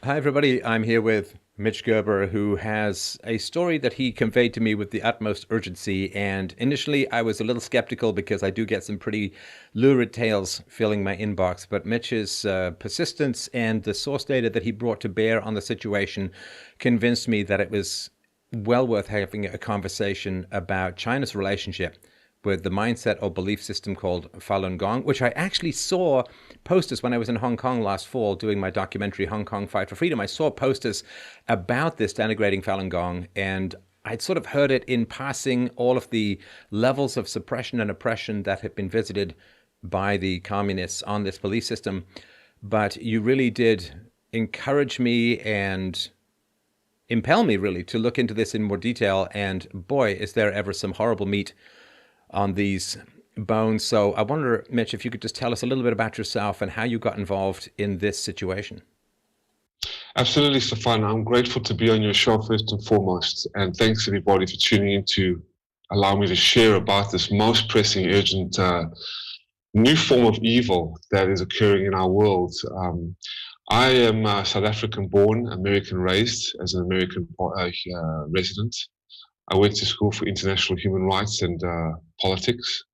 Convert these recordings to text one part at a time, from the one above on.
Hi, everybody. I'm here with Mitch Gerber, who has a story that he conveyed to me with the utmost urgency. And initially, I was a little skeptical because I do get some pretty lurid tales filling my inbox. But Mitch's persistence and the source data that he brought to bear on the situation convinced me that it was well worth having a conversation about China's relationship with the mindset or belief system called Falun Gong, which I actually saw posters when I was in Hong Kong last fall doing my documentary, Hong Kong Fight for Freedom. I saw posters about this denigrating Falun Gong, and I'd sort of heard it in passing, all of the levels of suppression and oppression that had been visited by the communists on this belief system. But you really did encourage me and impel me really to look into this in more detail. And boy, is there ever some horrible meat on these bones. So I wonder, Mitch, if you could just tell us a little bit about yourself and how you got involved in this situation. Absolutely, Stefan. I'm grateful to be on your show first and foremost. And thanks everybody for tuning in to allow me to share about this most pressing, urgent new form of evil that is occurring in our world. I am South African born, American raised as an American resident. I went to school for international human rights and politics.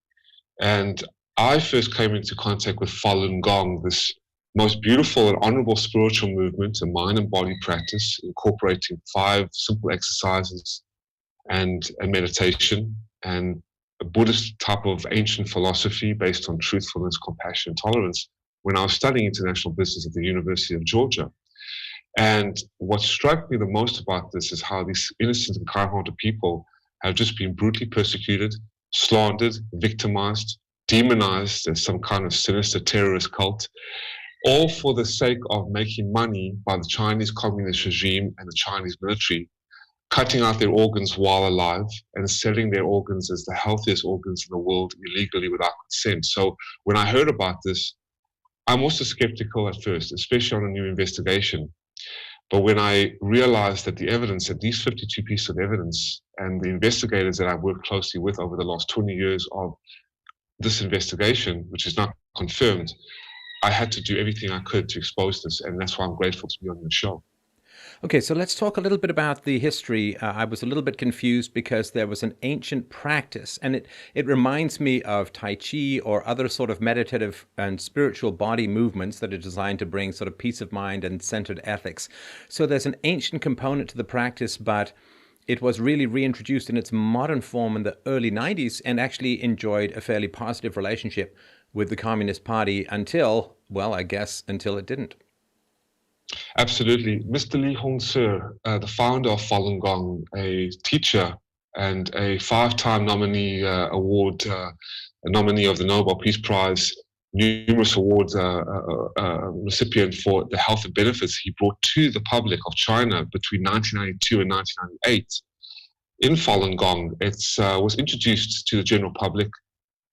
And I first came into contact with Falun Gong, this most beautiful and honorable spiritual movement, a mind and body practice, incorporating 5 simple exercises and a meditation and a Buddhist type of ancient philosophy based on truthfulness, compassion, and tolerance when I was studying international business at the University of Georgia. And what struck me the most about this is how these innocent and kind-hearted people have just been brutally persecuted, slandered, victimized, demonized as some kind of sinister terrorist cult, all for the sake of making money by the Chinese communist regime and the Chinese military, cutting out their organs while alive and selling their organs as the healthiest organs in the world illegally without consent. So when I heard about this, I'm also skeptical at first, especially on a new investigation. But when I realized that the evidence, at least 52 pieces of evidence, and the investigators that I've worked closely with over the last 20 years of this investigation, which is not confirmed, I had to do everything I could to expose this. And that's why I'm grateful to be on your show. Okay, so let's talk a little bit about the history. I was a little bit confused because there was an ancient practice, and it reminds me of Tai Chi or other sort of meditative and spiritual body movements that are designed to bring sort of peace of mind and centered ethics. So there's an ancient component to the practice, but it was really reintroduced in its modern form in the early 90s and actually enjoyed a fairly positive relationship with the Communist Party until, well, I guess until it didn't. Absolutely. Mr. Li Hongzhi, the founder of Falun Gong, a teacher and a 5-time nominee nominee of the Nobel Peace Prize, numerous awards recipient for the health and benefits he brought to the public of China between 1992 and 1998. In Falun Gong, it was introduced to the general public,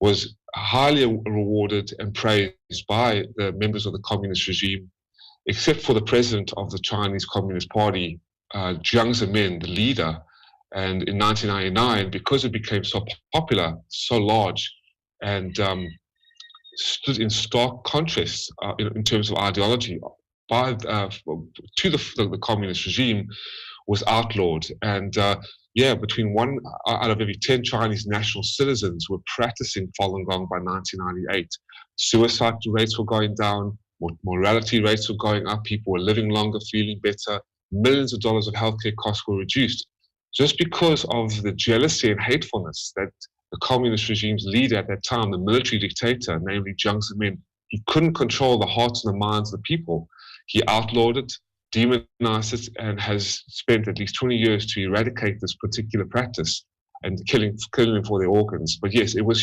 was highly rewarded and praised by the members of the communist regime, except for the president of the Chinese Communist Party, Jiang Zemin, the leader. And in 1999, because it became so popular, so large, and stood in stark contrast in terms of ideology to the communist regime, was outlawed. And between 1 out of every 10 Chinese national citizens were practicing Falun Gong by 1998. Suicide rates were going down, mortality rates were going up, people were living longer, feeling better, millions of dollars of healthcare costs were reduced, just because of the jealousy and hatefulness that the communist regime's leader at that time, the military dictator, namely Jiang Zemin, he couldn't control the hearts and the minds of the people. He outlawed it, demonized it, and has spent at least 20 years to eradicate this particular practice and killing them for their organs. But yes, it was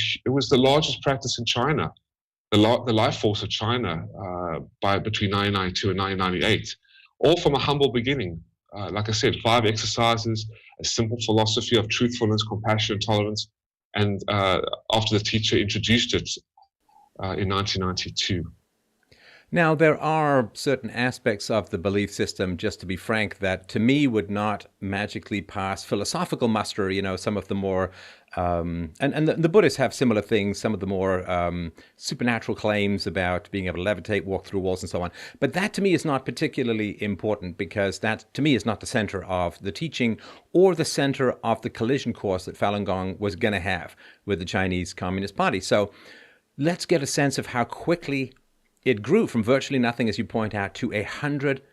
the largest practice in China, the life force of China between 1992 and 1998, all from a humble beginning. Like I said, 5 exercises, a simple philosophy of truthfulness, compassion, and tolerance. And after the teacher introduced it in 1992. Now, there are certain aspects of the belief system, just to be frank, that to me would not magically pass philosophical muster. You know, some of the more, and the Buddhists have similar things, some of the more supernatural claims about being able to levitate, walk through walls, and so on. But that to me is not particularly important because that to me is not the center of the teaching or the center of the collision course that Falun Gong was going to have with the Chinese Communist Party. So let's get a sense of how quickly it grew from virtually nothing, as you point out, to 100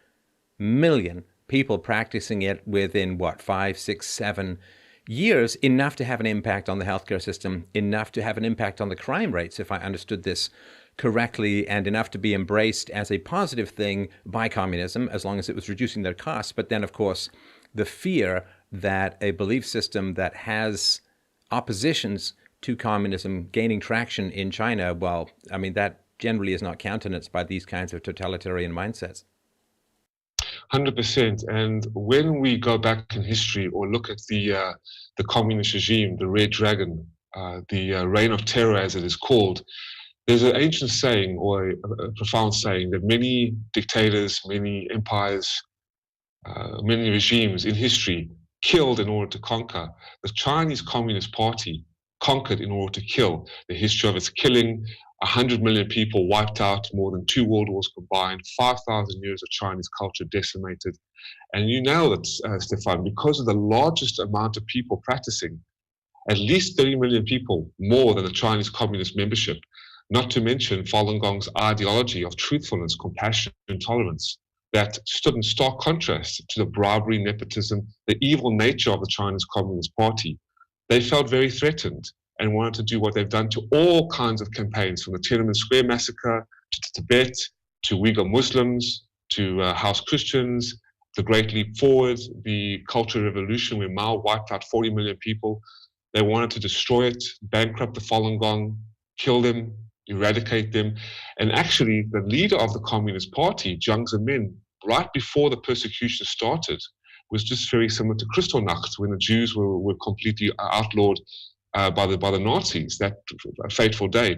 million people practicing it within, what, 5, 6, 7 years, enough to have an impact on the healthcare system, enough to have an impact on the crime rates, if I understood this correctly, and enough to be embraced as a positive thing by communism, as long as it was reducing their costs. But then, of course, the fear that a belief system that has oppositions to communism gaining traction in China, well, I mean, that generally is not countenanced by these kinds of totalitarian mindsets. 100%. And when we go back in history or look at the communist regime, the Red Dragon, the reign of terror, as it is called, there's an ancient saying or a profound saying that many dictators, many empires, many regimes in history killed in order to conquer. The Chinese Communist Party conquered in order to kill. The history of its killing, 100 million people wiped out, more than 2 world wars combined, 5,000 years of Chinese culture decimated. And you nailed it, Stefan, because of the largest amount of people practicing, at least 30 million people more than the Chinese Communist membership, not to mention Falun Gong's ideology of truthfulness, compassion, and tolerance that stood in stark contrast to the bribery, nepotism, the evil nature of the Chinese Communist Party. They felt very threatened and wanted to do what they've done to all kinds of campaigns, from the Tiananmen Square massacre to Tibet, to Uyghur Muslims, to House Christians, the Great Leap Forward, the Cultural Revolution where Mao wiped out 40 million people. They wanted to destroy it, bankrupt the Falun Gong, kill them, eradicate them. And actually, the leader of the Communist Party, Jiang Zemin, right before the persecution started, was just very similar to Kristallnacht, when the Jews were completely outlawed by the Nazis, that fateful day.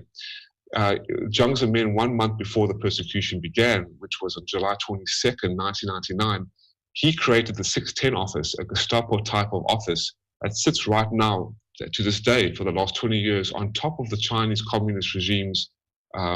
Jiang Zemin, 1 month before the persecution began, which was on July 22nd, 1999, he created the 610 office, a Gestapo type of office that sits right now, to this day, for the last 20 years, on top of the Chinese Communist regime's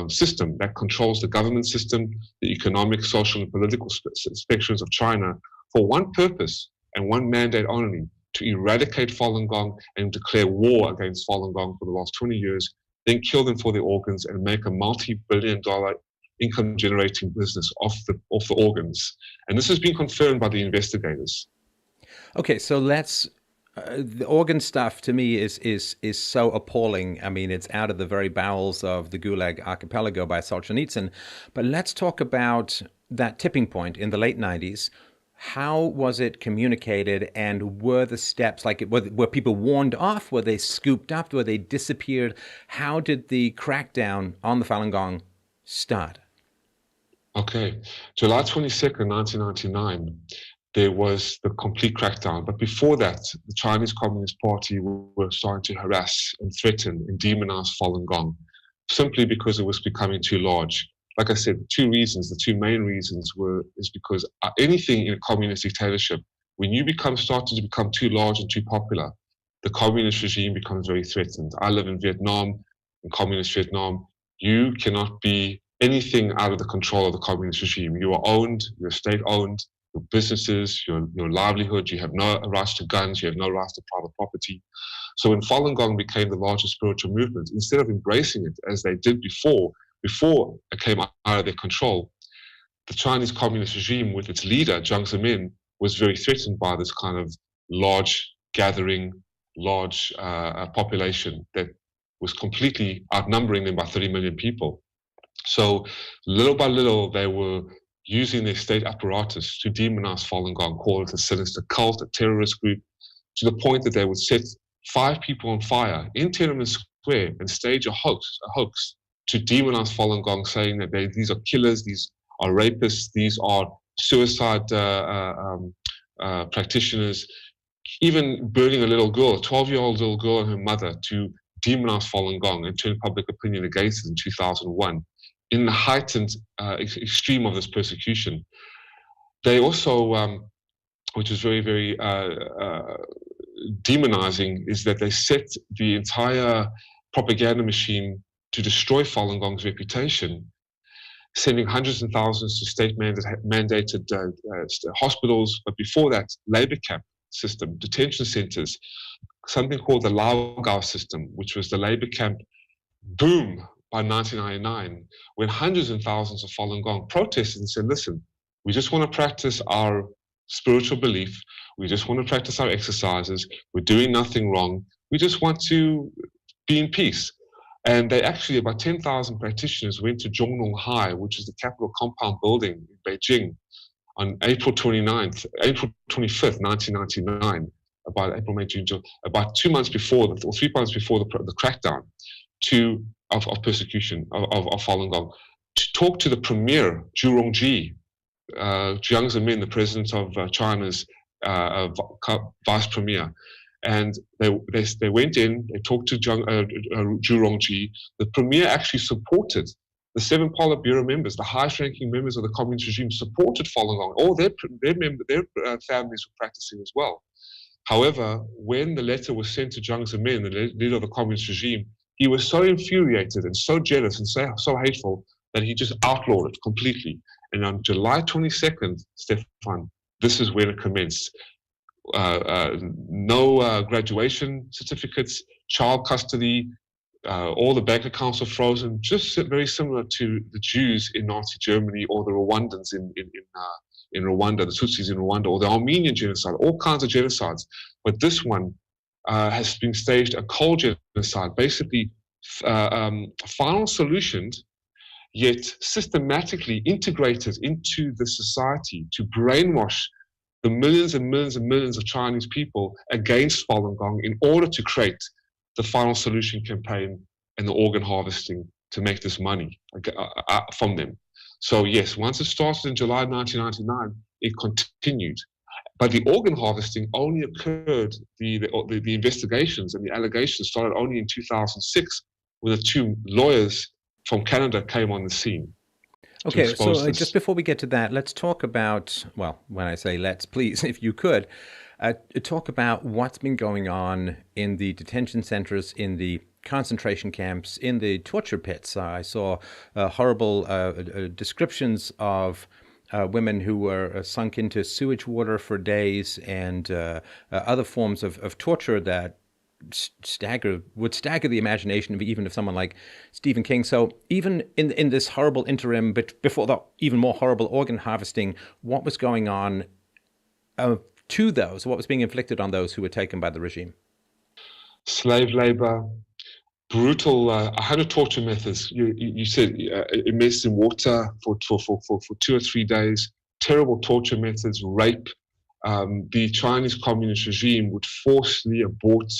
system that controls the government system, the economic, social, and political spectrums of China, for one purpose and one mandate only: to eradicate Falun Gong and declare war against Falun Gong for the last 20 years, then kill them for their organs and make a multi-billion-dollar income-generating business off the organs. And this has been confirmed by the investigators. Okay, so let's. The organ stuff to me is so appalling. I mean, it's out of the very bowels of the Gulag Archipelago by Solzhenitsyn. But let's talk about that tipping point in the late 90s. How was it communicated, and were the steps, like, were people warned off? Were they scooped up? Were they disappeared? How did the crackdown on the Falun Gong start? Okay, July 22nd, 1999, there was the complete crackdown. But before that, the Chinese Communist Party were starting to harass and threaten and demonize Falun Gong, simply because it was becoming too large. Like I said, 2 reasons. The 2 main reasons is because anything in a communist dictatorship, when you starting to become too large and too popular, the communist regime becomes very threatened. I live in Vietnam, in communist Vietnam. You cannot be anything out of the control of the communist regime. You are owned, you're state-owned, your businesses, your livelihood, you have no rights to guns, you have no rights to private property. So when Falun Gong became the largest spiritual movement, instead of embracing it as they did before it came out of their control, the Chinese Communist regime, with its leader, Jiang Zemin, was very threatened by this kind of large gathering, large population that was completely outnumbering them by 30 million people. So little by little, they were using their state apparatus to demonize Falun Gong, call it a sinister cult, a terrorist group, to the point that they would set 5 people on fire in Tiananmen Square and stage a hoax to demonize Falun Gong, saying that these are killers, these are rapists, these are suicide practitioners, even burning a little girl, a 12-year-old little girl and her mother, to demonize Falun Gong and turn public opinion against it in 2001. in the heightened extreme of this persecution. They also, which is very, very demonizing, is that they set the entire propaganda machine to destroy Falun Gong's reputation, sending hundreds and thousands to state-mandated hospitals, but before that, labor camp system, detention centers, something called the Laogao system, which was the labor camp boom by 1999, when hundreds and thousands of Falun Gong protested and said, listen, we just want to practice our spiritual belief. We just want to practice our exercises. We're doing nothing wrong. We just want to be in peace. And they actually, about 10,000 practitioners went to Zhongnong High, which is the Capitol Compound building in Beijing, on April 25th, 1999, about April, May, June, July, about 2 months before, or 3 months before the crackdown of persecution of Falun Gong, to talk to the premier, Zhu Rongji, Jiang Zemin, the president of China's vice premier. And they went in, they talked to Zhu Rongji. The premier actually supported the 7 Politburo members, the highest-ranking members of the communist regime, supported Falun Gong. All their families were practicing as well. However, when the letter was sent to Jiang Zemin, the leader of the communist regime, he was so infuriated and so jealous and so hateful that he just outlawed it completely. And on July 22nd, Stefan, this is when it commenced. No graduation certificates, child custody, all the bank accounts are frozen, just very similar to the Jews in Nazi Germany or the Rwandans in Rwanda, the Tutsis in Rwanda, or the Armenian genocide, all kinds of genocides. But this one has been staged a cold genocide, basically final solutioned, yet systematically integrated into the society to brainwash the millions and millions and millions of Chinese people against Falun Gong in order to create the Final Solution campaign and the organ harvesting to make this money from them. So yes, once it started in July 1999, it continued. But the organ harvesting only occurred, the investigations and the allegations started only in 2006 when the 2 lawyers from Canada came on the scene. Okay, so just before we get to that, let's talk about, well, when I say let's, please, if you could, talk about what's been going on in the detention centers, in the concentration camps, in the torture pits. I saw horrible descriptions of women who were sunk into sewage water for days, and other forms of torture that would stagger the imagination of even of someone like Stephen King. So even in this horrible interim, but before that even more horrible organ harvesting, what was going on to those, what was being inflicted on those who were taken by the regime? Slave labor, brutal, 100 torture methods. You said immersed in water for 2 or 3 days, terrible torture methods, rape. The Chinese communist regime would forcibly abort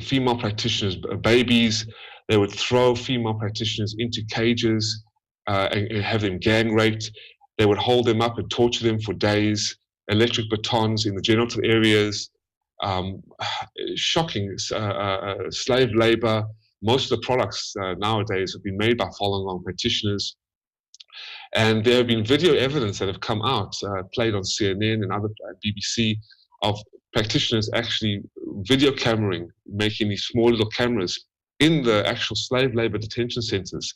female practitioners, babies. They would throw female practitioners into cages and have them gang raped. They would hold them up and torture them for days, electric batons in the genital areas, shocking slave labor. Most of the products nowadays have been made by Falun Gong practitioners. And there have been video evidence that have come out, played on CNN and other BBC, of practitioners actually video cameraing, making these small little cameras in the actual slave labor detention centers.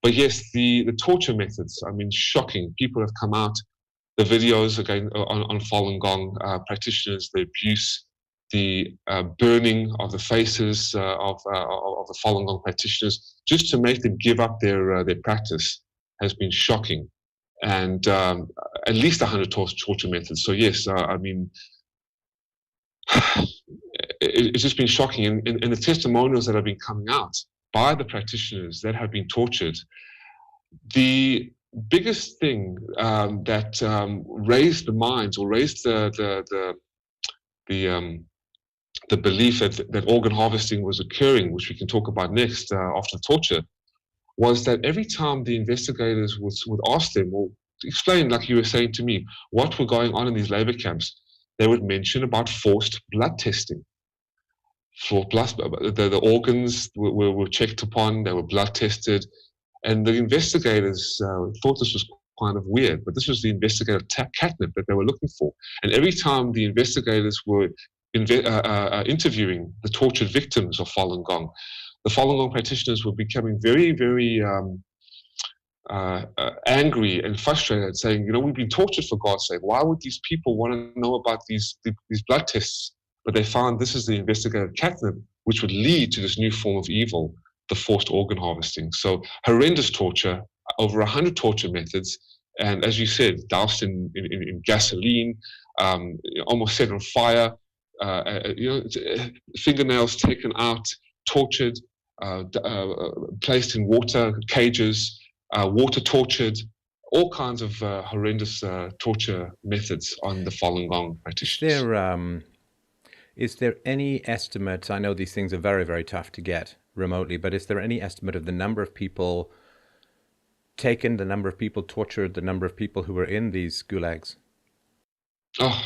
But yes, the torture methods, I mean, shocking. People have come out, the videos again on Falun Gong practitioners, the abuse, the burning of the faces of the Falun Gong practitioners, just to make them give up their practice, has been shocking. And at least 100 torture methods. So yes, I mean, it's just been shocking. And the testimonials that have been coming out by the practitioners that have been tortured, the biggest thing that raised the minds, or raised the belief that organ harvesting was occurring, which we can talk about next after torture, was that every time the investigators would ask them, or explain, like you were saying to me, what were going on in these labor camps, they would mention about forced blood testing. For blood, the organs were checked upon, they were blood tested. And the investigators thought this was kind of weird, but this was the investigative catnip that they were looking for. And every time the investigators were interviewing the tortured victims of Falun Gong, the Falun Gong practitioners were becoming very, very angry and frustrated, saying, you know, we've been tortured for God's sake. Why would these people want to know about these blood tests? But they found this is the investigative catnip, which would lead to this new form of evil, the forced organ harvesting. So horrendous torture, over 100 torture methods, and as you said, doused in gasoline, almost set on fire, fingernails taken out, tortured, placed in water cages, water tortured, all kinds of horrendous torture methods on the Falun Gong practitioners. Is there any estimate? I know these things are very, very tough to get remotely, but is there any estimate of the number of people taken, the number of people tortured, the number of people who were in these gulags? Oh,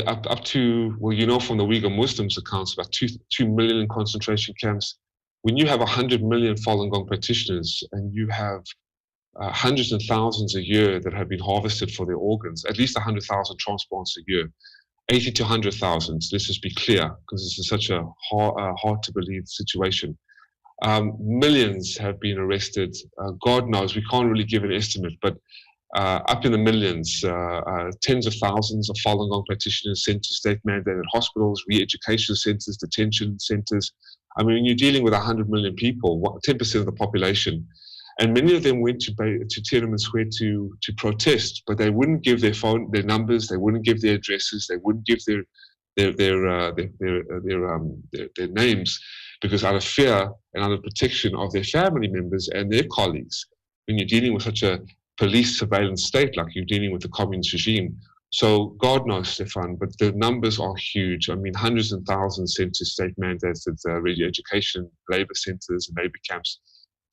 up to, well, you know, from the Uyghur Muslims accounts, about 2 million concentration camps. When you have 100 million Falun Gong practitioners and you have hundreds and thousands a year that have been harvested for their organs, at least 100,000 transplants a year, 80 to 100,000, let's just be clear, because this is such a hard to believe situation. Millions have been arrested. God knows, we can't really give an estimate, but up in the millions, tens of thousands of Falun Gong practitioners sent to state-mandated hospitals, re-education centers, detention centers. I mean, when you're dealing with 100 million people, 10% of the population, and many of them went to Tiananmen Square to protest, but they wouldn't give their numbers, they wouldn't give their addresses, they wouldn't give their names, because out of fear and out of protection of their family members and their colleagues, when you're dealing with such a police surveillance state like you're dealing with the communist regime. So God knows, Stefan, but the numbers are huge. I mean, hundreds and thousands sent to state-mandated education, labor centers, and labor camps.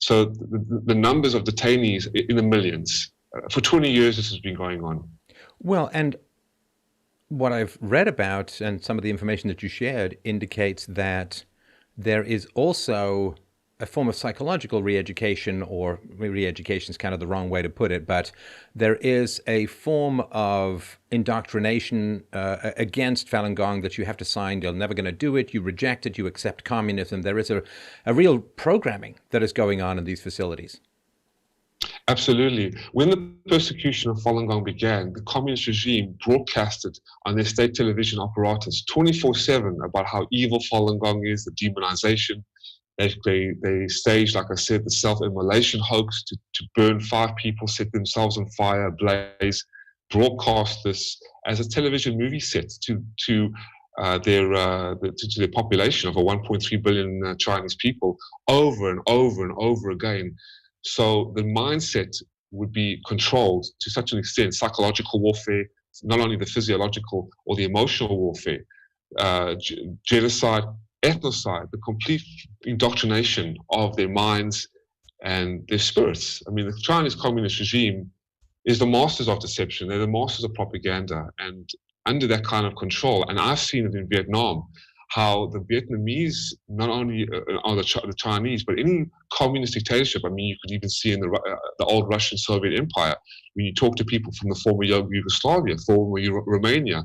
So the numbers of detainees in the millions. For 20 years, this has been going on. Well, and what I've read about and some of the information that you shared indicates that there is also a form of psychological re-education, or re-education is kind of the wrong way to put it, but there is a form of indoctrination against Falun Gong that you have to sign. You're never going to do it. You reject it. You accept communism. There is a real programming that is going on in these facilities. Absolutely. When the persecution of Falun Gong began, the communist regime broadcasted on their state television apparatus 24/7 about how evil Falun Gong is, the demonization. They staged, like I said, the self-immolation hoax to burn 5 people, set themselves on fire, ablaze, broadcast this as a television movie set to their population of 1.3 billion Chinese people over and over and over again. So the mindset would be controlled to such an extent, psychological warfare, not only the physiological or the emotional warfare, genocide, ethnocide, the complete indoctrination of their minds and their spirits. I mean, the Chinese communist regime is the masters of deception. They're the masters of propaganda. And under that kind of control, and I've seen it in Vietnam, how the Vietnamese, not only are the Chinese, but any communist dictatorship, I mean, you could even see in the old Russian Soviet Empire, when you talk to people from the former Yugoslavia, former Romania,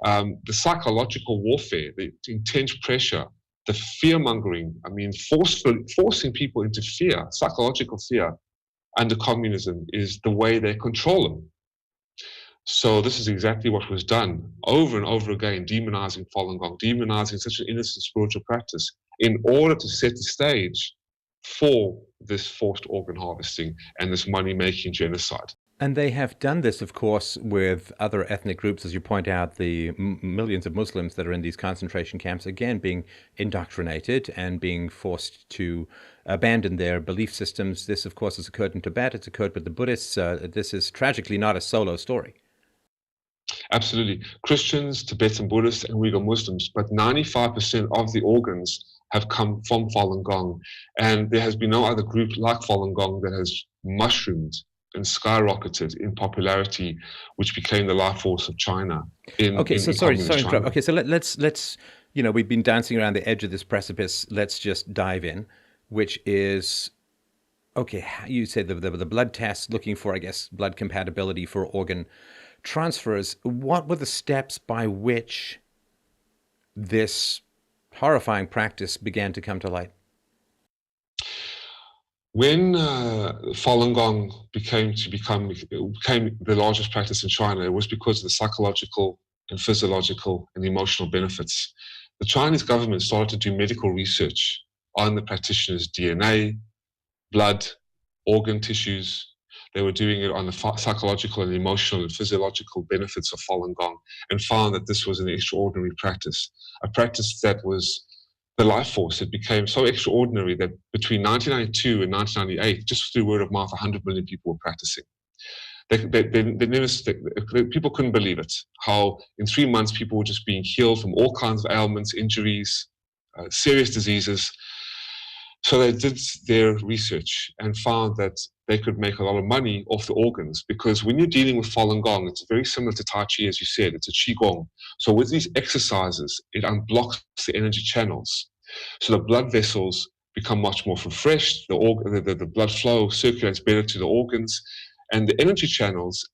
the psychological warfare, the intense pressure, the fear-mongering, I mean, forcing people into fear, psychological fear under communism is the way they control them. So this is exactly what was done over and over again, demonizing Falun Gong, demonizing such an innocent spiritual practice in order to set the stage for this forced organ harvesting and this money-making genocide. And they have done this, of course, with other ethnic groups, as you point out, the millions of Muslims that are in these concentration camps, again, being indoctrinated and being forced to abandon their belief systems. This, of course, has occurred in Tibet. It's occurred with the Buddhists. This is tragically not a solo story. Absolutely. Christians, Tibetan Buddhists, and Uyghur Muslims, but 95% of the organs have come from Falun Gong. And there has been no other group like Falun Gong that has mushroomed and skyrocketed in popularity, which became the life force of China. Sorry to interrupt. Okay, so let's we've been dancing around the edge of this precipice. Let's just dive in, which is, Okay, you said the blood tests looking for, I guess, blood compatibility for organ transfers. What were the steps by which this horrifying practice began to come to light? When Falun Gong became the largest practice in China, it was because of the psychological and physiological and emotional benefits. The Chinese government started to do medical research on the practitioners' DNA, blood, organ tissues. They were doing it on the psychological and emotional and physiological benefits of Falun Gong, and found that this was an extraordinary practice, a practice that was the life force. It became so extraordinary that between 1992 and 1998, just through word of mouth, 100 million people were practicing. People couldn't believe it, how in 3 months people were just being healed from all kinds of ailments, injuries, serious diseases. So they did their research and found that they could make a lot of money off the organs, because when you're dealing with Falun Gong, it's very similar to Tai Chi, as you said. It's a Qigong. So with these exercises, it unblocks the energy channels. So the blood vessels become much more refreshed, the blood flow circulates better to the organs, and the energy channels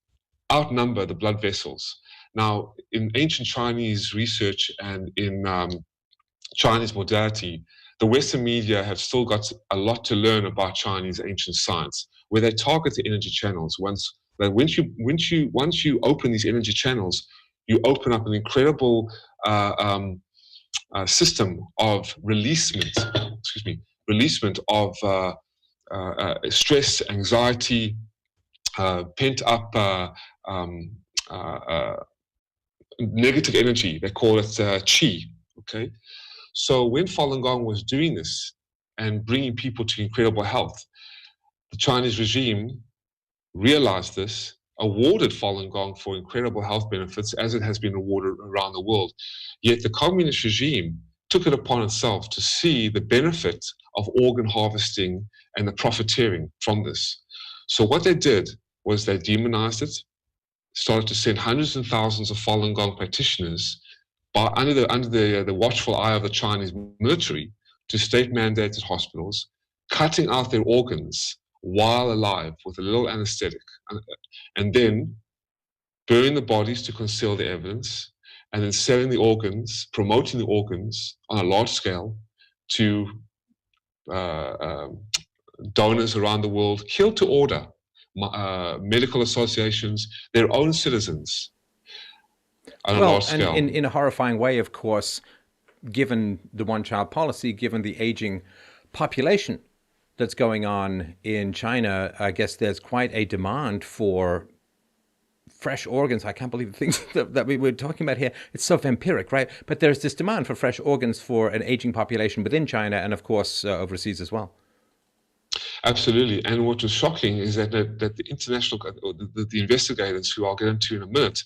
outnumber the blood vessels. Now, in ancient Chinese research and in Chinese modality, the Western media have still got a lot to learn about Chinese ancient science, where they target the energy channels. Once you open these energy channels, you open up an incredible system of releasement. Excuse me, releasement of stress, anxiety, pent up negative energy. They call it qi. Okay. So when Falun Gong was doing this and bringing people to incredible health, the Chinese regime realized this, awarded Falun Gong for incredible health benefits, as it has been awarded around the world. Yet the communist regime took it upon itself to see the benefit of organ harvesting and the profiteering from this. So what they did was they demonized it, started to send hundreds and thousands of Falun Gong practitioners under the watchful eye of the Chinese military to state-mandated hospitals, cutting out their organs while alive with a little anesthetic, and then burying the bodies to conceal the evidence, and then selling the organs, promoting the organs on a large scale to donors around the world, killed to order, medical associations, their own citizens on a large And scale. in a horrifying way, of course, given the one-child policy, given the aging population that's going on in China, I guess there's quite a demand for fresh organs. I can't believe the things that we were talking about here. It's so vampiric, right? But there's this demand for fresh organs for an aging population within China and, of course, overseas as well. Absolutely. And what was shocking is that the international, the investigators, who I'll get into in a minute,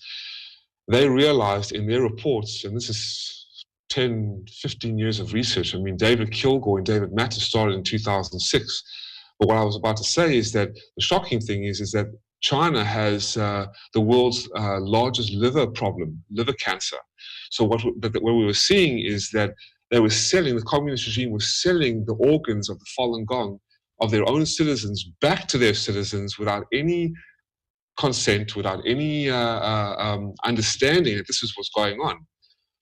they realized in their reports, and this is 10, 15 years of research. I mean, David Kilgore and David Matter started in 2006. But what I was about to say is that the shocking thing is that China has the world's largest liver problem, liver cancer. So what we were seeing is that the communist regime was selling the organs of the Falun Gong of their own citizens back to their citizens without any consent, without any understanding that this is what's going on.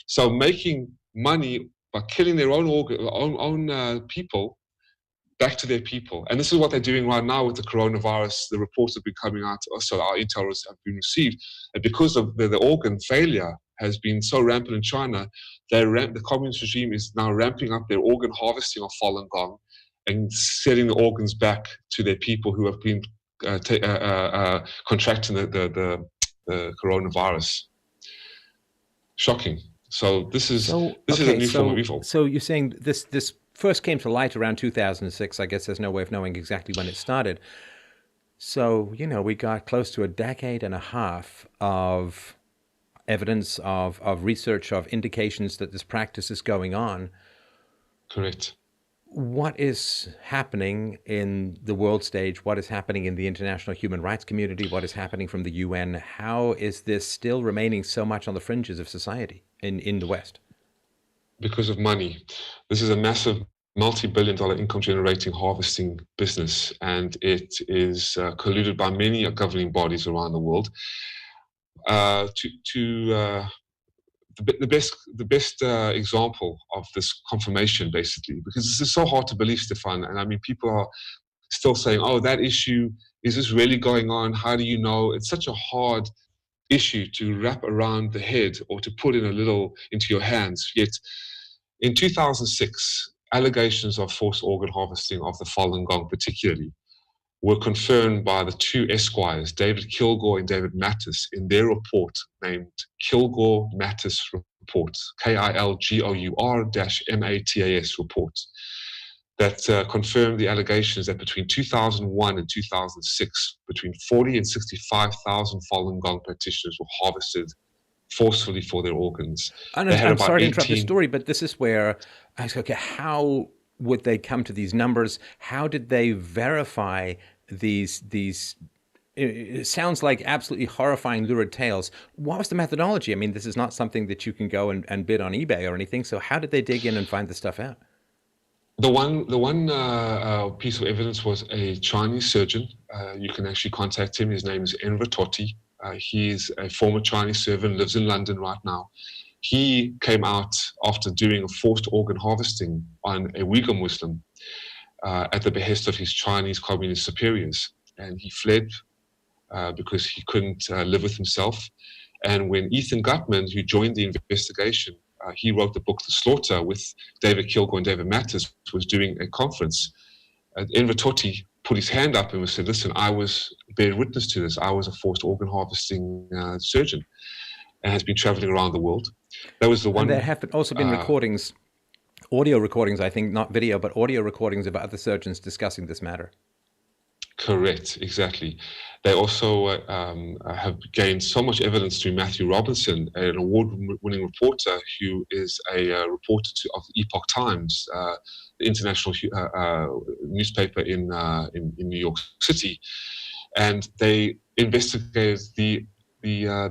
So making money by killing their own people back to their people. And this is what they're doing right now with the coronavirus. The reports have been coming out, also our intel have been received. And because of the organ failure has been so rampant in China, the communist regime is now ramping up their organ harvesting of Falun Gong and sending the organs back to their people who have been contracting the coronavirus. Shocking. So this is a new form of evil. So you're saying this first came to light around 2006. I guess there's no way of knowing exactly when it started. So, we got close to a decade and a half of evidence, of research, of indications that this practice is going on. Correct. What is happening in the world stage? What is happening in the international human rights community? What is happening from the UN? How is this still remaining so much on the fringes of society in the West? Because of money. This is a massive multi-billion-dollar income-generating harvesting business, and it is colluded by many governing bodies around the world the best example of this confirmation, basically, because this is so hard to believe, Stefan. And I mean, people are still saying, "Oh, that issue, is this really going on? How do you know?" It's such a hard issue to wrap around the head or to put in a little into your hands. Yet, in 2006, allegations of forced organ harvesting of the Falun Gong, particularly, were confirmed by the two esquires, David Kilgour and David Mattis, in their report named Kilgour-Mattis Report, KILGOUR-MATAS report, that confirmed the allegations that between 2001 and 2006, between 40 and 65,000 Falun Gong practitioners were harvested forcefully for their organs. I'm sorry to interrupt the story, but this is where I was okay, how would they come to these numbers? How did they verify these it sounds like absolutely horrifying lurid tales. What was the methodology? I mean, this is not something that you can go and bid on eBay or anything. So how did they dig in and find the stuff out? The one piece of evidence was a Chinese surgeon. You can actually contact him. His name is Enver Totti. He's a former Chinese servant, lives in London right now. He came out after doing a forced organ harvesting on a Uyghur Muslim at the behest of his Chinese communist superiors. And he fled because he couldn't live with himself. And when Ethan Gutman, who joined the investigation, he wrote the book The Slaughter with David Kilgour and David Mattis, was doing a conference. Enver Totti put his hand up and said, "Listen, I was bearing witness to this. I was a forced organ harvesting surgeon and has been traveling around the world." That was the one. And there have also been recordings, audio recordings, I think, not video, but audio recordings of other surgeons discussing this matter. Correct, exactly. They also have gained so much evidence through Matthew Robinson, an award-winning reporter who is a reporter of the Epoch Times, the international newspaper in New York City, and they investigated the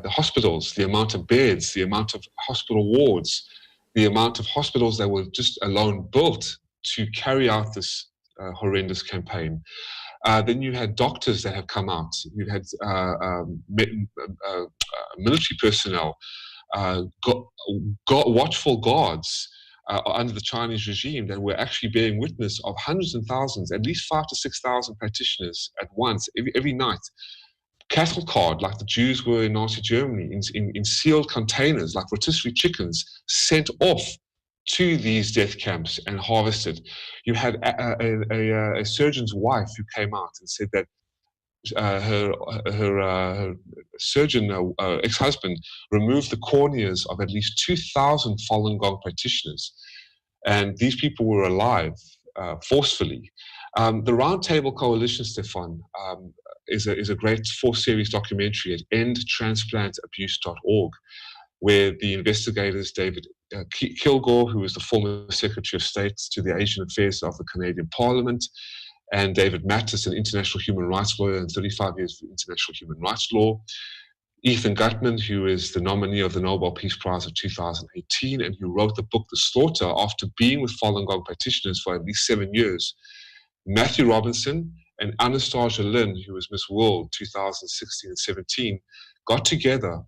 hospitals, the amount of beds, the amount of hospital wards, the amount of hospitals that were just alone built to carry out this horrendous campaign. Then you had doctors that have come out. You had military personnel, watchful guards under the Chinese regime that were actually bearing witness of hundreds and thousands, at least 5,000 to 6,000 practitioners at once, every night. Cattle card, like the Jews were in Nazi Germany, in sealed containers, like rotisserie chickens, sent off to these death camps and harvested. You had a surgeon's wife who came out and said that her surgeon ex-husband removed the corneas of at least 2,000 Falun Gong practitioners, and these people were alive forcefully. The Roundtable Coalition, Stefan, is a great 4-series documentary at endtransplantabuse.org, where the investigators, David Kilgour, who was the former Secretary of State to the Asian Affairs of the Canadian Parliament, and David Mattis, an international human rights lawyer and 35 years of international human rights law, Ethan Gutman, who is the nominee of the Nobel Peace Prize of 2018, and who wrote the book The Slaughter after being with Falun Gong practitioners for at least 7 years, Matthew Robinson, and Anastasia Lin, who was Miss World 2016 and 17, got together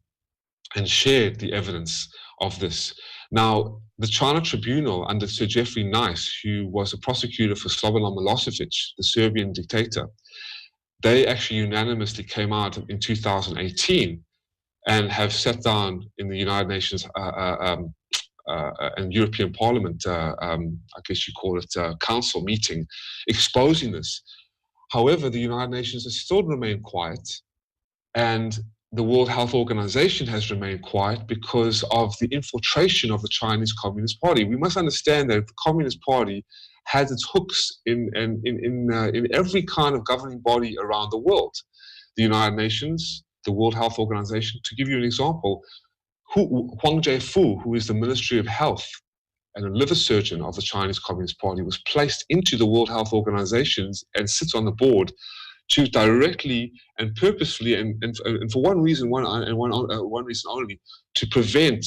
and shared the evidence of this. Now, the China Tribunal under Sir Jeffrey Nice, who was a prosecutor for Slobodan Milosevic, the Serbian dictator, they actually unanimously came out in 2018 and have sat down in the United Nations and European Parliament, I guess you call it council meeting, exposing this. However, the United Nations has still remained quiet, and the World Health Organization has remained quiet because of the infiltration of the Chinese Communist Party. We must understand that the Communist Party has its hooks in every kind of governing body around the world. The United Nations, the World Health Organization. To give you an example, Huang Jiefu, who is the Ministry of Health and a liver surgeon of the Chinese Communist Party, was placed into the World Health Organization and sits on the board to directly and purposefully and for one reason only, to prevent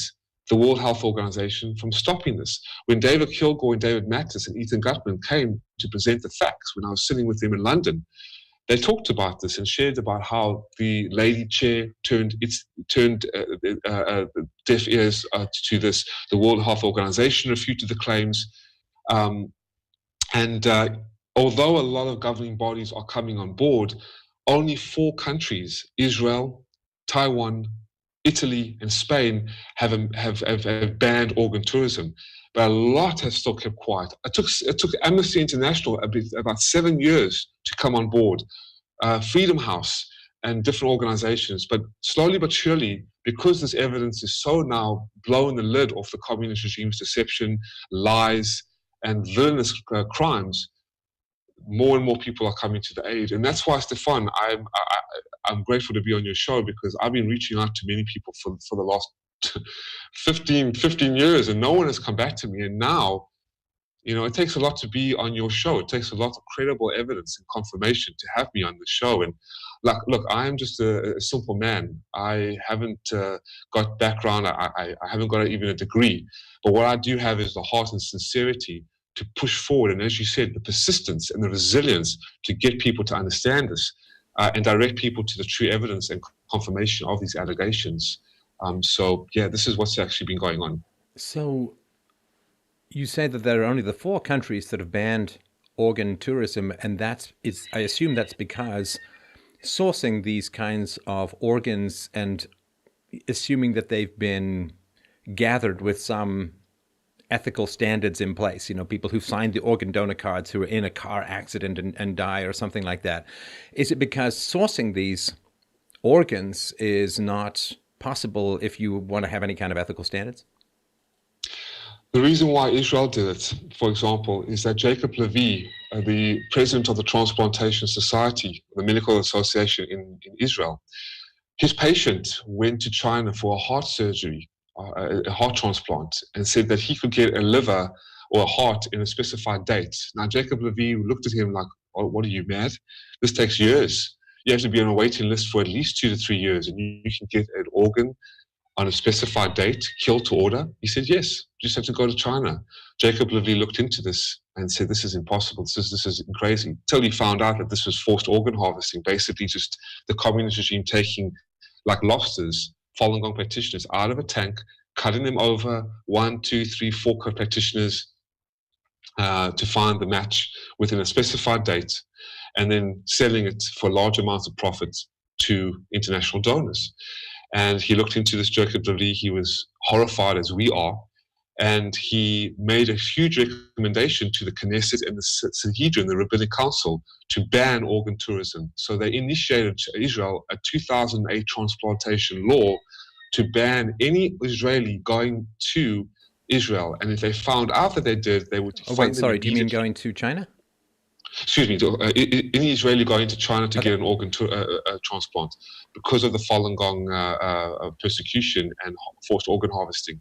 the World Health Organization from stopping this. When David Kilgore and David Mattis and Ethan Gutman came to present the facts, when I was sitting with them in London, they talked about this and shared about how the lady chair turned deaf ears to this. The World Health Organization refuted the claims. Although a lot of governing bodies are coming on board, only 4 countries, Israel, Taiwan, Italy, and Spain, have banned organ tourism. But a lot have still kept quiet. It took Amnesty International about 7 years to come on board, Freedom House and different organizations. But slowly but surely, because this evidence is so now blowing the lid off the communist regime's deception, lies, and villainous crimes, more and more people are coming to the aid. And that's why, Stefan, I'm grateful to be on your show, because I've been reaching out to many people for the last 15 years, and no one has come back to me. And now, it takes a lot to be on your show. It takes a lot of credible evidence and confirmation to have me on the show. And look, I am just a simple man. I haven't got background. I haven't got even a degree. But what I do have is the heart and sincerity to push forward. And as you said, the persistence and the resilience to get people to understand this and direct people to the true evidence and confirmation of these allegations. This is what's actually been going on. So you say that there are only the 4 countries that have banned organ tourism, and I assume that's because sourcing these kinds of organs and assuming that they've been gathered with some ethical standards in place, people who've signed the organ donor cards who are in a car accident and die or something like that. Is it because sourcing these organs is not possible if you want to have any kind of ethical standards? The reason why Israel did it, for example, is that Jacob Levy, the president of the Transplantation Society, the Medical Association in Israel, his patient went to China for a heart surgery, a heart transplant, and said that he could get a liver or a heart in a specified date. Now, Jacob Levy looked at him like, "Oh, what are you, mad? This takes years. You have to be on a waiting list for at least 2 to 3 years, and you can get an organ on a specified date, killed to order." He said, "Yes, you just have to go to China." Jacob Levy looked into this and said, "This is impossible. This is crazy." Till he found out that this was forced organ harvesting, basically just the communist regime taking, like lobsters, Falun Gong practitioners out of a tank, cutting them over 1, 2, 3, 4 practitioners to find the match within a specified date, and then selling it for large amounts of profit to international donors. And he looked into this, Jacob Levy. He was horrified, as we are, and he made a huge recommendation to the Knesset and the Sanhedrin, the Rabbinic Council, to ban organ tourism. So they initiated Israel a 2008 transplantation law to ban any Israeli going to Israel. And if they found out that they did, they would do you mean going to China? Excuse me, any Israeli going to China to get an organ transplant because of the Falun Gong persecution and forced organ harvesting,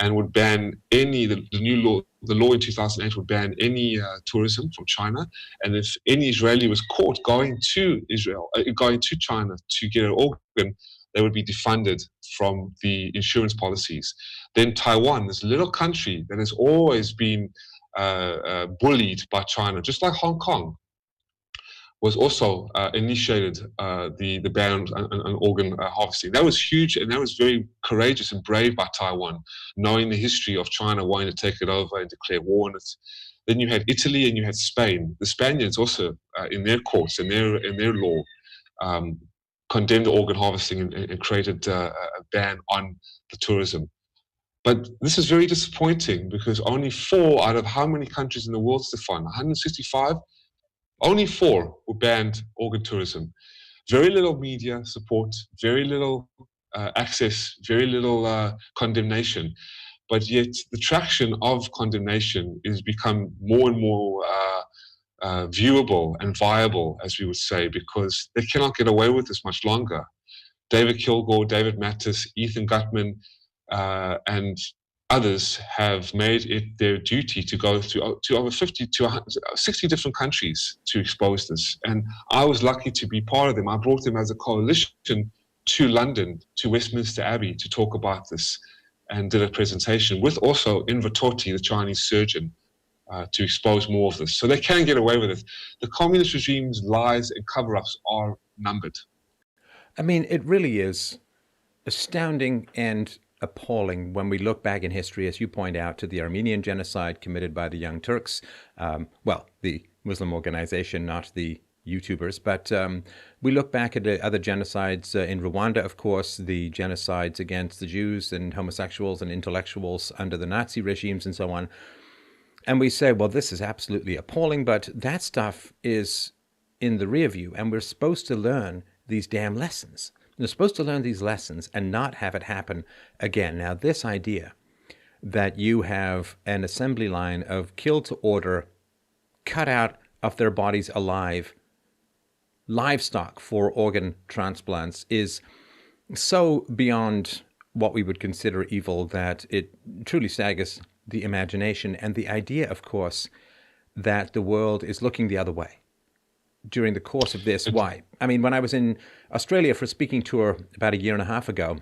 and would ban the law in 2008 would ban any tourism from China. And if any Israeli was caught going to China to get an organ, they would be defunded from the insurance policies. Then Taiwan, this little country that has always been bullied by China, just like Hong Kong, was also initiated the ban on organ harvesting. That was huge, and that was very courageous and brave by Taiwan, knowing the history of China wanting to take it over and declare war on it. Then you had Italy and you had Spain. The Spaniards also, in their courts and their law, condemned organ harvesting and created a ban on the tourism. But this is very disappointing, because only 4 out of how many countries in the world, Stefan? 165? Only 4 who banned organ tourism. Very little media support, very little access, very little condemnation. But yet the traction of condemnation is become more and more viewable and viable, as we would say, because they cannot get away with this much longer. David Kilgore, David Mattis, Ethan Gutman, and others have made it their duty to go to over 50 to 60 different countries to expose this. And I was lucky to be part of them. I brought them as a coalition to London, to Westminster Abbey, to talk about this. and did a presentation with also Enver Tohti, the Chinese surgeon, to expose more of this. So they can get away with it. The communist regime's lies and cover-ups are numbered. I mean, it really is astounding and appalling when we look back in history, as you point out, to the Armenian genocide committed by the Young Turks. Well, the Muslim organization, not the YouTubers, but we look back at the other genocides in Rwanda, of course, the genocides against the Jews and homosexuals and intellectuals under the Nazi regimes and so on. And we say, well, this is absolutely appalling, but that stuff is in the rear view, and we're supposed to learn these damn lessons. We're supposed to learn these lessons and not have it happen again. Now, this idea that you have an assembly line of kill to order, cut out of their bodies alive, livestock for organ transplants is so beyond what we would consider evil that it truly staggers the imagination. And the idea, of course, that the world is looking the other way during the course of this. Why? I mean, when I was in Australia for a speaking tour about a year and a half ago,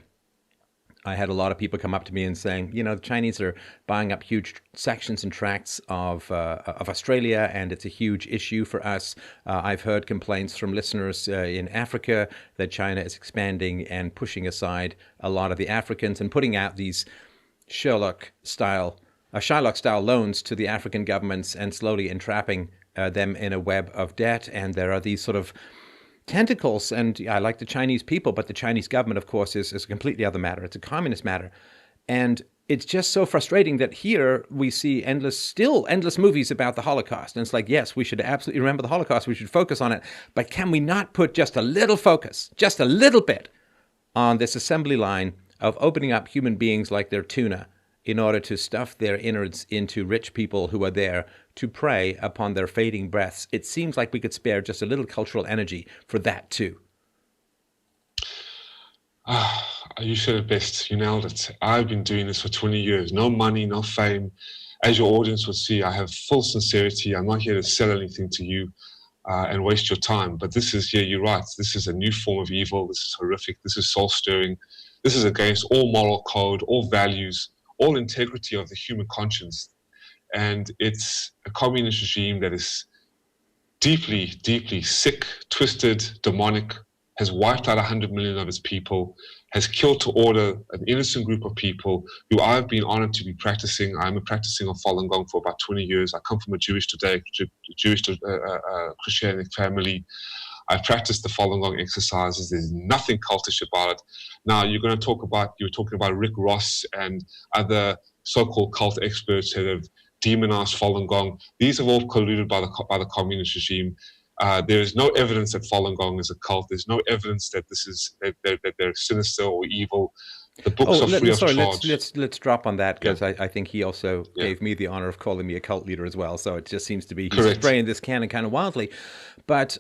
I had a lot of people come up to me and saying, you know, the Chinese are buying up huge sections and tracts of Australia, and it's a huge issue for us. I've heard complaints from listeners in Africa that China is expanding and pushing aside a lot of the Africans and putting out these Shylock-style loans to the African governments and slowly entrapping them in a web of debt. And there are these sort of tentacles, and I like the Chinese people, but the Chinese government, of course, is a completely other matter. It's a communist matter. And it's just so frustrating that here we see endless movies about the Holocaust. And it's like, yes, we should absolutely remember the Holocaust. We should focus on it. But can we not put just a little focus, just a little bit, on this assembly line of opening up human beings like they're tuna in order to stuff their innards into rich people who are there to prey upon their fading breaths? It seems like we could spare just a little cultural energy for that too. You said it best. You nailed it. I've been doing this for 20 years. No money, no fame. As your audience will see, I have full sincerity. I'm not here to sell anything to you and waste your time. But this is, yeah, you're right. This is a new form of evil. This is horrific. This is soul-stirring. This is against all moral code, all values, all integrity of the human conscience. And it's a communist regime that is deeply, deeply sick, twisted, demonic, has wiped out 100 million of its people, has killed to order an innocent group of people who I've been honored to be practicing. I'm practicing on Falun Gong for about 20 years. I come from a Jewish Christianic family. I've practiced the Falun Gong exercises. There's nothing cultish about it. Now, you were talking about Rick Ross and other so-called cult experts that have demonized Falun Gong. These have all colluded by the communist regime. There is no evidence that Falun Gong is a cult. There's no evidence that that they're sinister or evil. The books are free of charge. Let's drop on that, because I think he also gave me the honor of calling me a cult leader as well. So it just seems to be he's spraying this cannon kind of wildly. But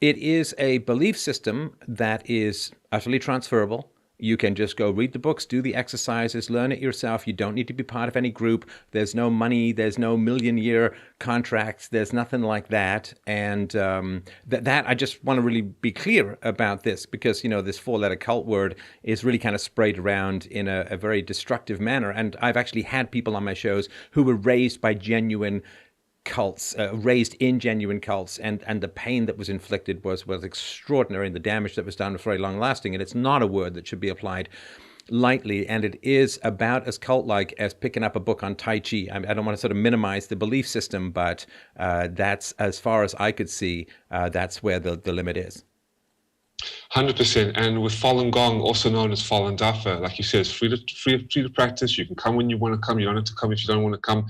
it is a belief system that is utterly transferable. You can just go read the books, do the exercises, learn it yourself. You don't need to be part of any group. There's no money. There's no million-year contracts. There's nothing like that. And that I just want to really be clear about this, because, you know, this four-letter cult word is really kind of sprayed around in a very destructive manner. And I've actually had people on my shows who were raised by genuine cults, raised in genuine cults, and the pain that was inflicted was extraordinary, and the damage that was done was very long lasting. And it's not a word that should be applied lightly, and it is about as cult-like as picking up a book on Tai Chi. I don't want to sort of minimize the belief system, but that's, as far as I could see, that's where the limit is. 100%. And with Falun Gong, also known as Falun Dafa, like you said, it's free to practice. You can come when you want to come. You don't have to come if you don't want to come.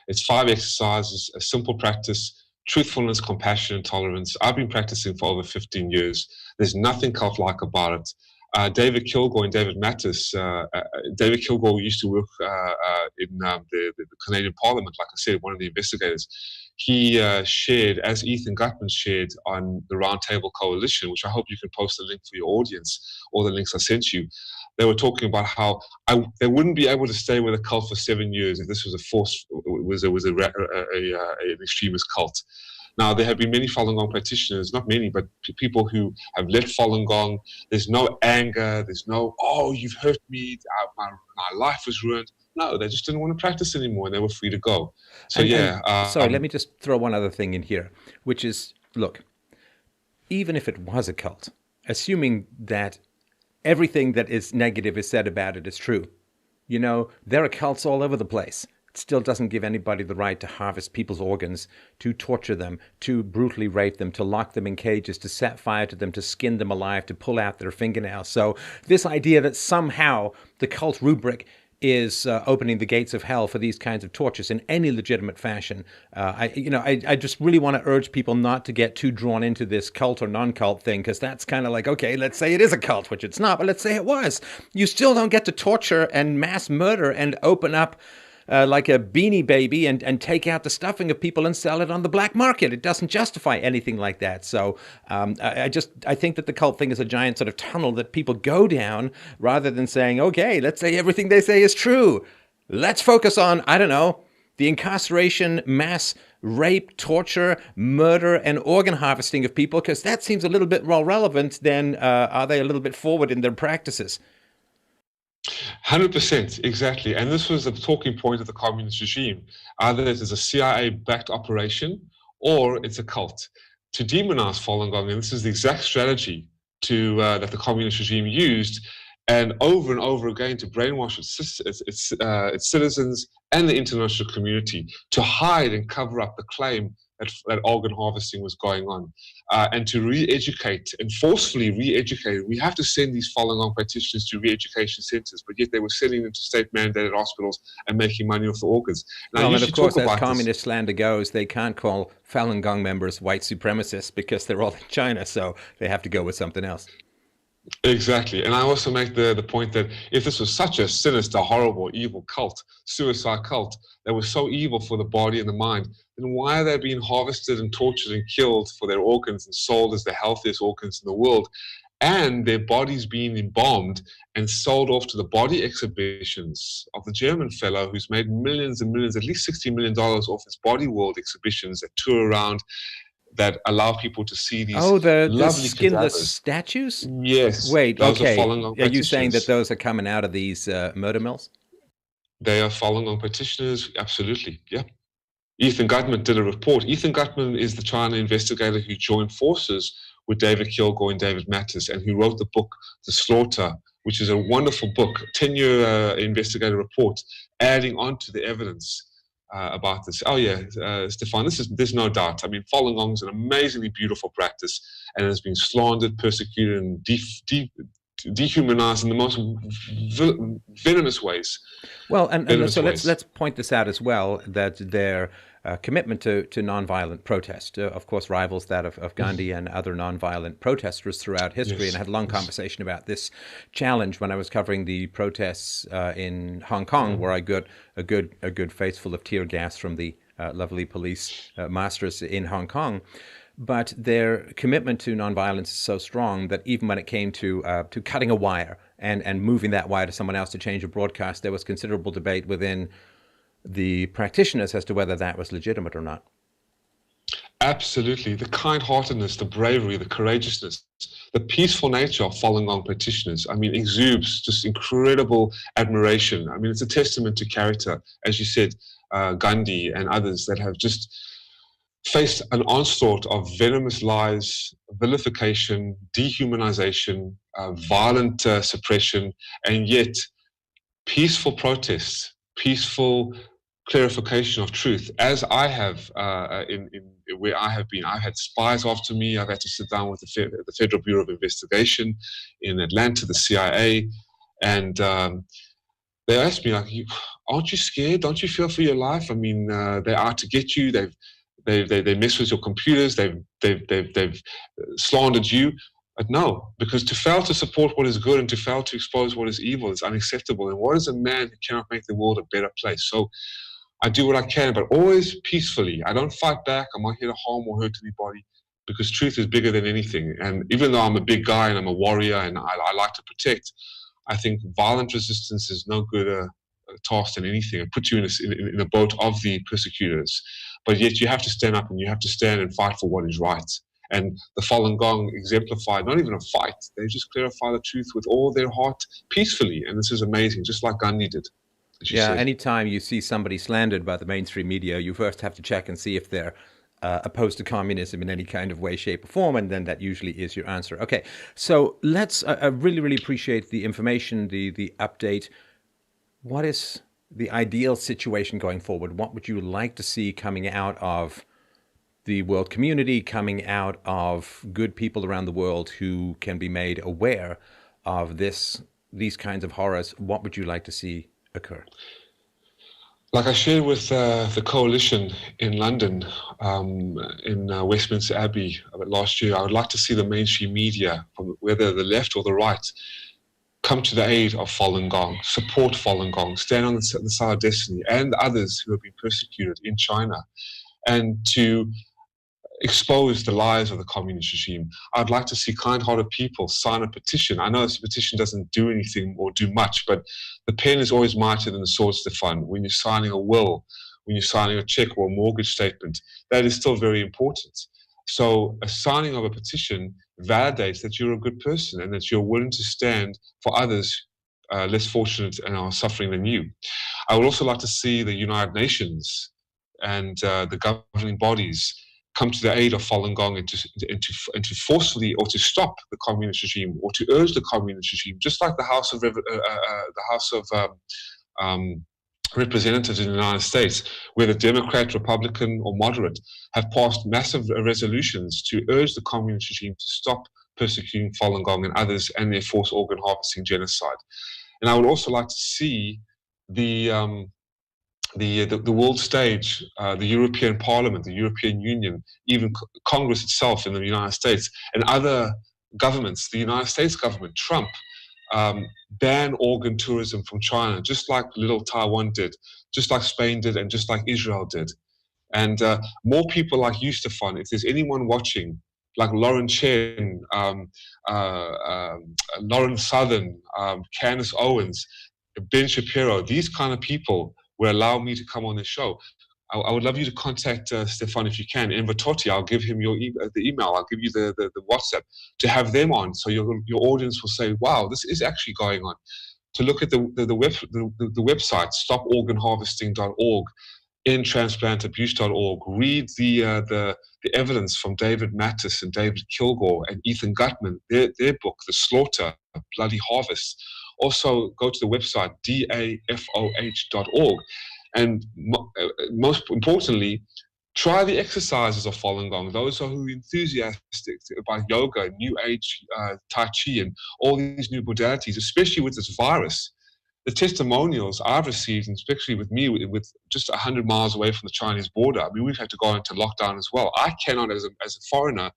It's 5 exercises, a simple practice: truthfulness, compassion, and tolerance. I've been practicing for over 15 years. There's nothing cult-like about it. David Kilgour and David Mattis. David Kilgour used to work in the Canadian Parliament, like I said, one of the investigators. He shared, as Ethan Gutman shared on the Roundtable Coalition, which I hope you can post a link for your audience, or the links I sent you. They were talking about how they wouldn't be able to stay with a cult for 7 years if this was an extremist cult. Now, there have been many Falun Gong practitioners, not many, but people who have led Falun Gong. There's no anger. There's no, oh, you've hurt me. my life was ruined. No, they just didn't want to practice anymore, and they were free to go. So And sorry, let me just throw one other thing in here, which is, look, even if it was a cult, assuming that everything that is negative is said about it is true, you know, there are cults all over the place. It still doesn't give anybody the right to harvest people's organs, to torture them, to brutally rape them, to lock them in cages, to set fire to them, to skin them alive, to pull out their fingernails. So this idea that somehow the cult rubric is opening the gates of hell for these kinds of tortures in any legitimate fashion. I just really want to urge people not to get too drawn into this cult or non-cult thing, because that's kind of like, okay, let's say it is a cult, which it's not, but let's say it was. You still don't get to torture and mass murder and open up like a Beanie Baby and take out the stuffing of people and sell it on the black market. It doesn't justify anything like that. So I think that the cult thing is a giant sort of tunnel that people go down, rather than saying, okay, let's say everything they say is true. Let's focus on, I don't know, the incarceration, mass rape, torture, murder, and organ harvesting of people, because that seems a little bit more relevant than are they a little bit forward in their practices. 100%, exactly. And this was the talking point of the communist regime. Either it is a CIA-backed operation or it's a cult. To demonize Falun Gong, and this is the exact strategy that the communist regime used, and over again to brainwash its citizens and the international community to hide and cover up the claim that organ harvesting was going on, and to re-educate and forcefully re-educate. We have to send these Falun Gong practitioners to re-education centers, but yet they were sending them to state-mandated hospitals and making money off the organs. Now, and of course, as communist slander goes, they can't call Falun Gong members white supremacists because they're all in China, so they have to go with something else. Exactly. And I also make the point that if this was such a sinister, horrible, evil cult, suicide cult, that was so evil for the body and the mind, then why are they being harvested and tortured and killed for their organs and sold as the healthiest organs in the world, and their bodies being embalmed and sold off to the body exhibitions of the German fellow who's made millions and millions, at least $60 million off his body world exhibitions that tour around, that allow people to see these the skinless cadavers. Statues? Yes. Wait, okay. Are you saying that those are coming out of these murder mills? They are Falun Gong practitioners, absolutely, yeah. Ethan Gutman did a report. Ethan Gutman is the China investigator who joined forces with David Kilgore and David Mattis, and who wrote the book, The Slaughter, which is a wonderful book, 10-year investigative report, adding on to the evidence about this. Oh yeah, Stefan, there's no doubt. I mean, Falun Gong is an amazingly beautiful practice, and has been slandered, persecuted, and dehumanized in the most venomous ways. Well, and so let's point this out as well, that their commitment to nonviolent protest, of course, rivals that of Gandhi and other nonviolent protesters throughout history. Yes. And I had a long conversation about this challenge when I was covering the protests in Hong Kong, where I got a good face full of tear gas from the lovely police masters in Hong Kong. But their commitment to nonviolence is so strong that even when it came to cutting a wire and moving that wire to someone else to change a broadcast, there was considerable debate within the practitioners as to whether that was legitimate or not. Absolutely. The kind-heartedness, the bravery, the courageousness, the peaceful nature of Falun Gong practitioners, I mean, exudes just incredible admiration. I mean, it's a testament to character, as you said, Gandhi and others that have just faced an onslaught of venomous lies, vilification, dehumanization, violent suppression, and yet peaceful protests, peaceful clarification of truth. As I have in where I have been, I've had spies after me. I've had to sit down with the Federal Bureau of Investigation in Atlanta, the CIA, and they asked me, like, aren't you scared? Don't you fear for your life? I mean, they're out to get you. They mess with your computers. They've slandered you. But no, because to fail to support what is good and to fail to expose what is evil is unacceptable. And what is a man who cannot make the world a better place? So I do what I can, but always peacefully. I don't fight back. I'm not here to harm or hurt anybody, because truth is bigger than anything. And even though I'm a big guy and I'm a warrior and I like to protect, I think violent resistance is no good a task than anything. It puts you in a boat of the persecutors. But yet you have to stand up, and you have to stand and fight for what is right. And the Falun Gong exemplify not even a fight, they just clarify the truth with all their heart peacefully. And this is amazing, just like Gandhi did, as you Yeah, said. anytime you see somebody slandered by the mainstream media, you first have to check and see if they're opposed to communism in any kind of way, shape, or form, and then that usually is your answer. Okay, so let's. I really, really appreciate the information, the update. What is the ideal situation going forward? What would you like to see coming out of the world community, coming out of good people around the world who can be made aware of these kinds of horrors? What would you like to see occur? Like I shared with the coalition in London, in Westminster Abbey last year, I would like to see the mainstream media, from whether the left or the right, come to the aid of Falun Gong, support Falun Gong, stand on the side of destiny and others who have been persecuted in China, and to expose the lies of the communist regime. I'd like to see kind-hearted people sign a petition. I know this petition doesn't do anything or do much, but the pen is always mightier than the sword, Stefan. When you're signing a will, when you're signing a check or a mortgage statement, that is still very important. So a signing of a petition validates that you're a good person and that you're willing to stand for others less fortunate and are suffering than you. I would also like to see the United Nations and the governing bodies come to the aid of Falun Gong and to forcefully or to stop the communist regime or to urge the communist regime, just like the House of Representatives in the United States, whether Democrat, Republican, or moderate, have passed massive resolutions to urge the communist regime to stop persecuting Falun Gong and others and their forced organ harvesting genocide. And I would also like to see the world stage, the European Parliament, the European Union, even Congress itself in the United States, and other governments, the United States government, Trump, ban organ tourism from China, just like little Taiwan did, just like Spain did, and just like Israel did. And more people like you, Stefan, if there's anyone watching, like Lauren Chen, Lauren Southern, Candace Owens, Ben Shapiro, these kind of people will allow me to come on the show. I would love you to contact Stefan if you can. In Vitotti, I'll give him the email. I'll give you the WhatsApp to have them on, so your audience will say, "Wow, this is actually going on." To look at the website, stoporganharvesting.org, endtransplantabuse.org. Read the evidence from David Mattis and David Kilgore and Ethan Gutman, their book, The Slaughter, Bloody Harvest. Also, go to the website, dafoh.org. And most importantly, try the exercises of Falun Gong. Those who are enthusiastic about yoga, New Age, Tai Chi, and all these new modalities, especially with this virus. The testimonials I've received, and especially with me, with just 100 miles away from the Chinese border, I mean, we've had to go into lockdown as well. I cannot, as a foreigner,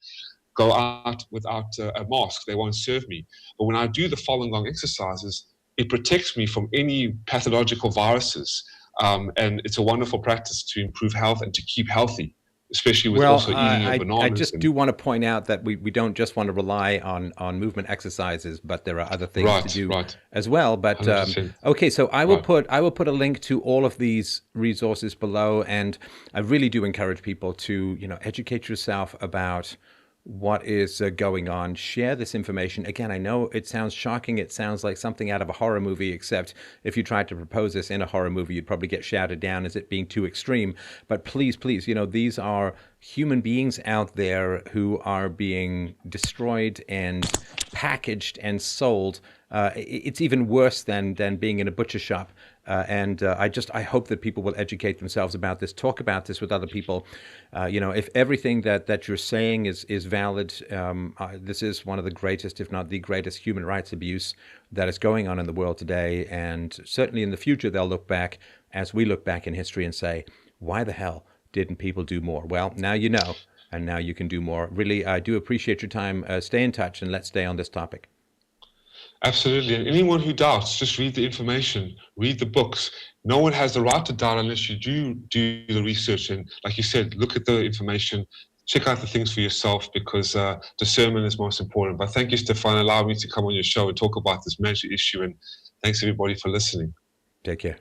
go out without a mask. They won't serve me. But when I do the Falun Gong exercises, it protects me from any pathological viruses. And it's a wonderful practice to improve health and to keep healthy, especially with also eating your bananas. I just do want to point out that we don't just want to rely on movement exercises, but there are other things to do as well. But okay, so I will put a link to all of these resources below, and I really do encourage people to educate yourself about what is going on. Share this information. Again, I know it sounds shocking. It sounds like something out of a horror movie, except if you tried to propose this in a horror movie, you'd probably get shouted down as it being too extreme. But please, please, these are human beings out there who are being destroyed and packaged and sold. It's even worse than being in a butcher shop. And I hope that people will educate themselves about this, talk about this with other people. If everything that you're saying is valid, this is one of the greatest, if not the greatest, human rights abuse that is going on in the world today. And certainly in the future, they'll look back, as we look back in history, and say, why the hell didn't people do more? Well, now you know, and now you can do more. Really, I do appreciate your time. Stay in touch, and let's stay on this topic. Absolutely. And anyone who doubts, just read the information, read the books. No one has the right to doubt unless you do the research. And like you said, look at the information, check out the things for yourself, because discernment is most important. But thank you, Stefan, allowing me to come on your show and talk about this major issue. And thanks, everybody, for listening. Take care.